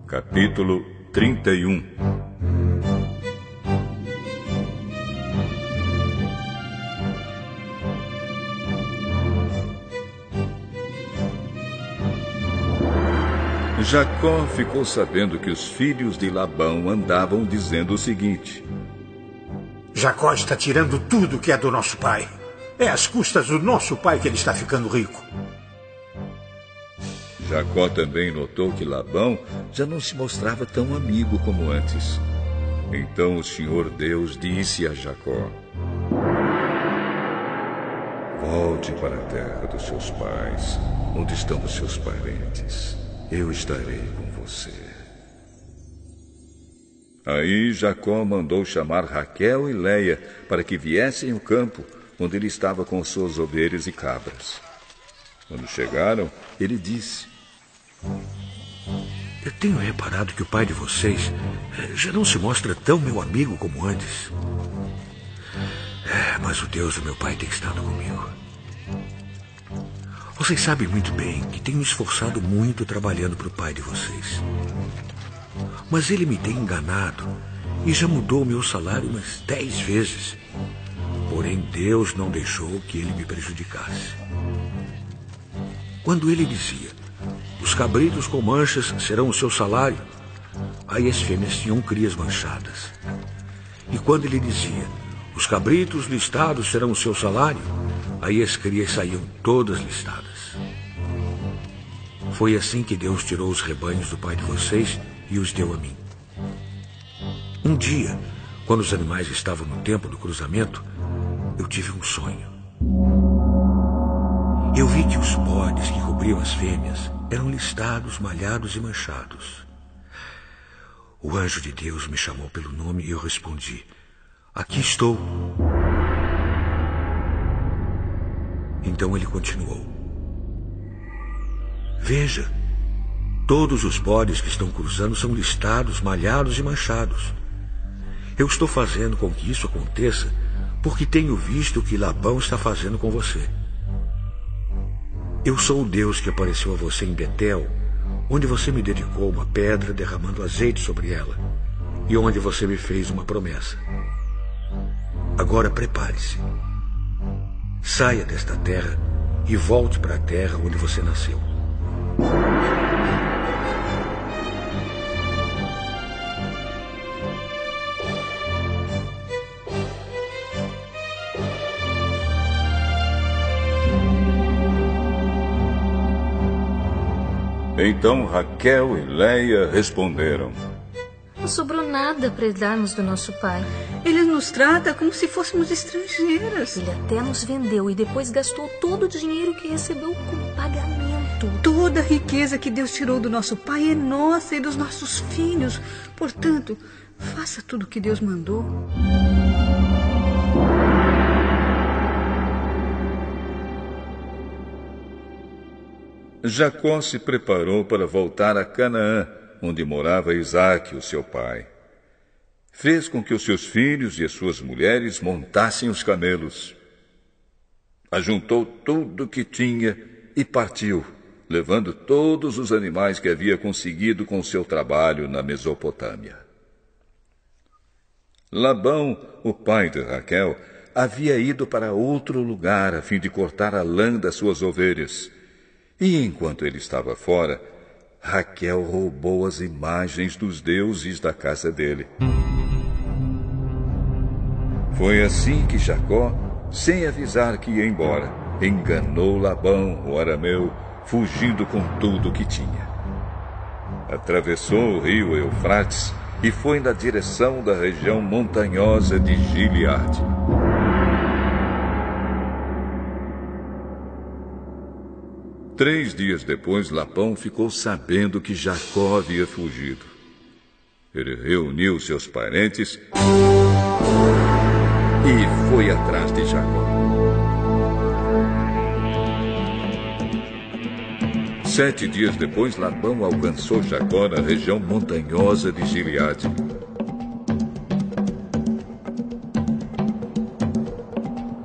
Capítulo 31. Jacó ficou sabendo que os filhos de Labão andavam dizendo o seguinte: Jacó está tirando tudo que é do nosso pai. É às custas do nosso pai que ele está ficando rico. Jacó também notou que Labão já não se mostrava tão amigo como antes. Então o Senhor Deus disse a Jacó: volte para a terra dos seus pais, onde estão os seus parentes. Eu estarei com você. Aí Jacó mandou chamar Raquel e Leia para que viessem ao campo, onde ele estava com suas ovelhas e cabras. Quando chegaram, ele disse: eu tenho reparado que o pai de vocês já não se mostra tão meu amigo como antes. Mas o Deus do meu pai tem estado comigo. Vocês sabem muito bem que tenho me esforçado muito trabalhando para o pai de vocês. Mas ele me tem enganado e já mudou o meu salário umas 10 vezes. Porém, Deus não deixou que ele me prejudicasse. Quando ele dizia: os cabritos com manchas serão o seu salário, aí as fêmeas tinham crias manchadas. E quando ele dizia: os cabritos listados serão o seu salário, aí as crias saíam todas listadas. Foi assim que Deus tirou os rebanhos do pai de vocês e os deu a mim. Um dia, quando os animais estavam no tempo do cruzamento, eu tive um sonho. Eu vi que os bodes que cobriam as fêmeas eram listados, malhados e manchados. O anjo de Deus me chamou pelo nome e eu respondi: aqui estou. Então ele continuou: veja, todos os bodes que estão cruzando são listados, malhados e manchados. Eu estou fazendo com que isso aconteça porque tenho visto o que Labão está fazendo com você. Eu sou o Deus que apareceu a você em Betel, onde você me dedicou uma pedra derramando azeite sobre ela, e onde você me fez uma promessa. Agora prepare-se. Saia desta terra e volte para a terra onde você nasceu. Então Raquel e Leia responderam: não sobrou nada para darmos do nosso pai. Ele nos trata como se fôssemos estrangeiras. Ele até nos vendeu e depois gastou todo o dinheiro que recebeu como pagamento. Toda a riqueza que Deus tirou do nosso pai é nossa e dos nossos filhos. Portanto, faça tudo o que Deus mandou. Jacó se preparou para voltar a Canaã, onde morava Isaque, o seu pai. Fez com que os seus filhos e as suas mulheres montassem os camelos. Ajuntou tudo o que tinha e partiu, levando todos os animais que havia conseguido com seu trabalho na Mesopotâmia. Labão, o pai de Raquel, havia ido para outro lugar a fim de cortar a lã das suas ovelhas. E enquanto ele estava fora, Raquel roubou as imagens dos deuses da casa dele. Foi assim que Jacó, sem avisar que ia embora, enganou Labão, o arameu, fugindo com tudo o que tinha. Atravessou o rio Eufrates e foi na direção da região montanhosa de Gileade. Três dias depois, Labão ficou sabendo que Jacó havia fugido. Ele reuniu seus parentes e foi atrás de Jacó. 7 dias depois, Labão alcançou Jacó na região montanhosa de Gileade.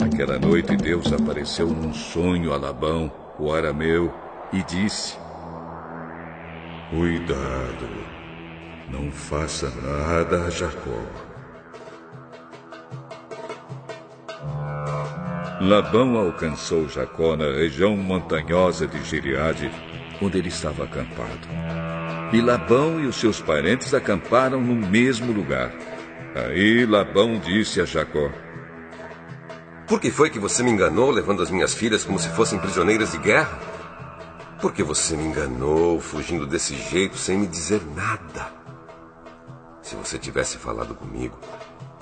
Naquela noite, Deus apareceu num sonho a Labão, o arameu, e disse: cuidado, Não faça nada a Jacó. Labão alcançou Jacó na região montanhosa de Gileade, onde ele estava acampado. E Labão e os seus parentes acamparam no mesmo lugar. Aí Labão disse a Jacó: Por que foi que você me enganou, levando as minhas filhas como se fossem prisioneiras de guerra? Por que você me enganou, fugindo desse jeito, sem me dizer nada? Se você tivesse falado comigo,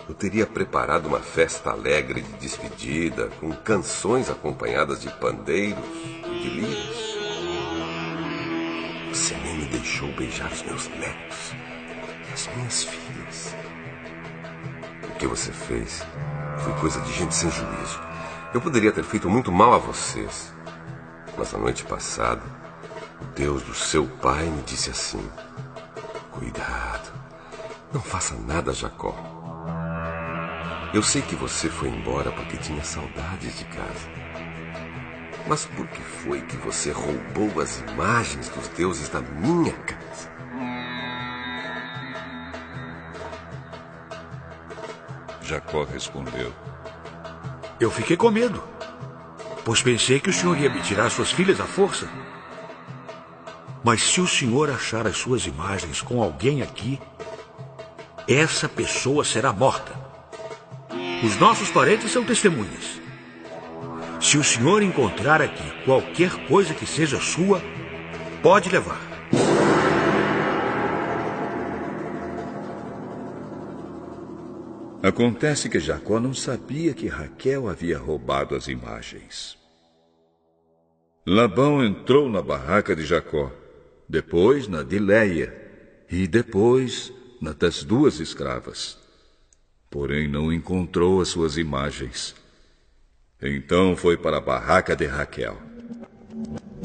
eu teria preparado uma festa alegre de despedida, com canções acompanhadas de pandeiros e de lírios. Você nem me deixou beijar os meus netos e as minhas filhas. O que você fez foi coisa de gente sem juízo. Eu poderia ter feito muito mal a vocês. Mas na noite passada, o Deus do seu pai me disse assim: Cuidado, não faça nada, Jacó. Eu sei que você foi embora porque tinha saudades de casa. Mas por que foi que você roubou as imagens dos deuses da minha casa? Jacó respondeu: Eu fiquei com medo, pois pensei que o senhor ia me tirar suas filhas à força. Mas se o senhor achar as suas imagens com alguém aqui, essa pessoa será morta. Os nossos parentes são testemunhas. Se o senhor encontrar aqui qualquer coisa que seja sua, pode levar. Acontece que Jacó não sabia que Raquel havia roubado as imagens. Labão entrou na barraca de Jacó, depois na de Leia e depois na das duas escravas. Porém não encontrou as suas imagens. Então foi para a barraca de Raquel.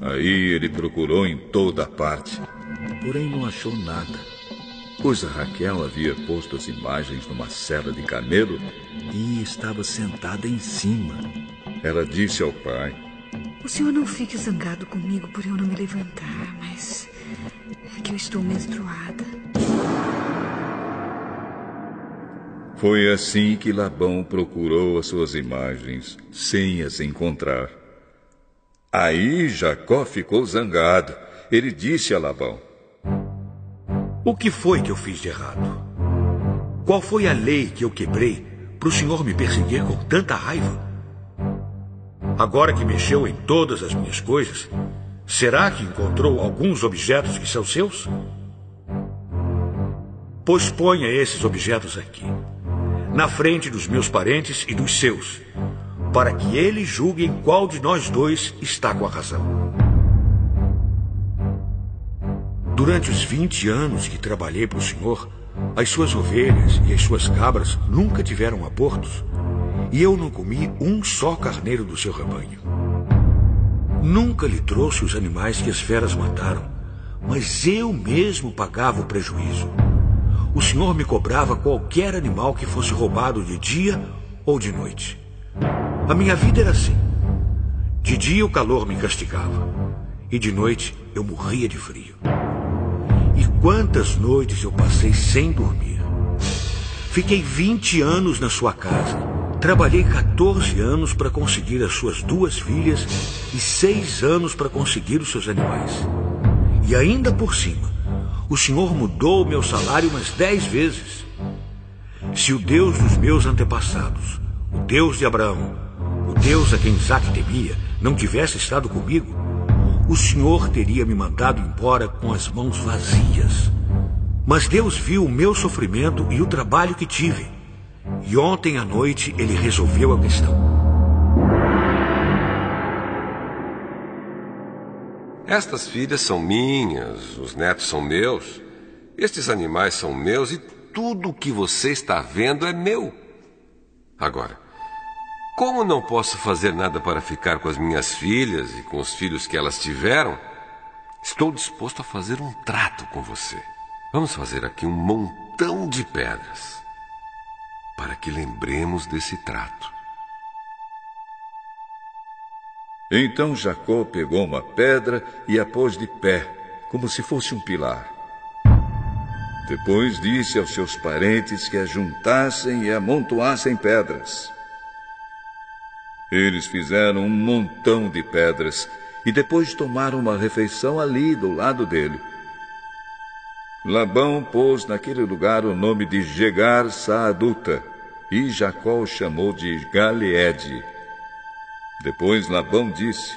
Aí ele procurou em toda parte, porém não achou nada, pois a Raquel havia posto as imagens numa sela de camelo e estava sentada em cima. Ela disse ao pai: O senhor não fique zangado comigo por eu não me levantar, mas é que eu estou menstruada. Foi assim que Labão procurou as suas imagens, sem as encontrar. Aí Jacó ficou zangado. Ele disse a Labão: O que foi que eu fiz de errado? Qual foi a lei que eu quebrei para o senhor me perseguir com tanta raiva? Agora que mexeu em todas as minhas coisas, será que encontrou alguns objetos que são seus? Pois ponha esses objetos aqui, na frente dos meus parentes e dos seus, para que eles julguem qual de nós dois está com a razão. Durante os 20 anos que trabalhei para o senhor, as suas ovelhas e as suas cabras nunca tiveram abortos, e eu não comi um só carneiro do seu rebanho. Nunca lhe trouxe os animais que as feras mataram, mas eu mesmo pagava o prejuízo. O senhor me cobrava qualquer animal que fosse roubado de dia ou de noite. A minha vida era assim. De dia o calor me castigava, e de noite eu morria de frio. E quantas noites eu passei sem dormir. Fiquei 20 anos na sua casa. Trabalhei 14 anos para conseguir as suas 2 filhas e 6 anos para conseguir os seus animais. E ainda por cima, o senhor mudou o meu salário umas 10 vezes. Se o Deus dos meus antepassados, o Deus de Abraão, o Deus a quem Isaque temia, não tivesse estado comigo, o senhor teria me mandado embora com as mãos vazias. Mas Deus viu o meu sofrimento e o trabalho que tive. E ontem à noite ele resolveu a questão. Estas filhas são minhas, os netos são meus, estes animais são meus e tudo o que você está vendo é meu. Agora, como não posso fazer nada para ficar com as minhas filhas e com os filhos que elas tiveram, estou disposto a fazer um trato com você. Vamos fazer aqui um montão de pedras, para que lembremos desse trato. Então Jacó pegou uma pedra e a pôs de pé, como se fosse um pilar. Depois disse aos seus parentes que ajuntassem e amontoassem pedras. Eles fizeram um montão de pedras e depois tomaram uma refeição ali do lado dele. Labão pôs naquele lugar o nome de Jegar Saaduta e Jacó o chamou de Galeede. Depois Labão disse: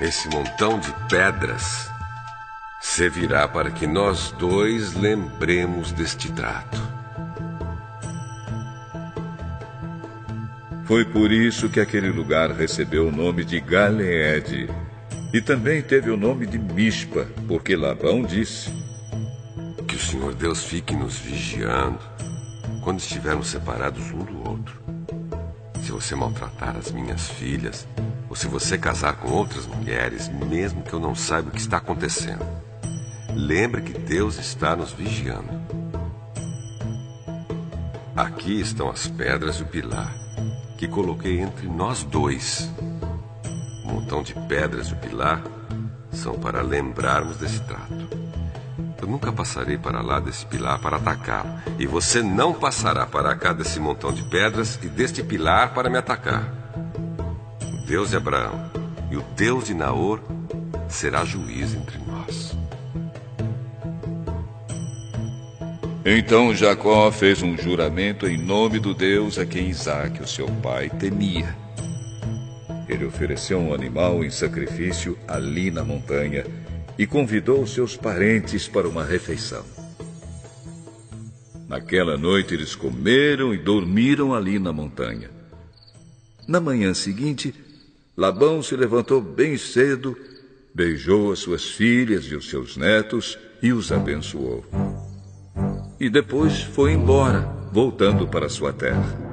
esse montão de pedras servirá para que nós dois lembremos deste trato. Foi por isso que aquele lugar recebeu o nome de Galeede. E também teve o nome de Mispa, porque Labão disse: que o Senhor Deus fique nos vigiando quando estivermos separados um do outro. Se você maltratar as minhas filhas, ou se você casar com outras mulheres, mesmo que eu não saiba o que está acontecendo, lembre que Deus está nos vigiando. Aqui estão as pedras e o pilar que coloquei entre nós dois. O montão de pedras e o pilar são para lembrarmos desse trato. Eu nunca passarei para lá desse pilar para atacá-lo, e você não passará para cá desse montão de pedras e deste pilar para me atacar. O Deus de Abraão e o Deus de Naor será juiz entre nós. Então Jacó fez um juramento em nome do Deus a quem Isaque, o seu pai, temia. Ele ofereceu um animal em sacrifício ali na montanha e convidou seus parentes para uma refeição. Naquela noite eles comeram e dormiram ali na montanha. Na manhã seguinte, Labão se levantou bem cedo, beijou as suas filhas e os seus netos e os abençoou. E depois foi embora, voltando para sua terra.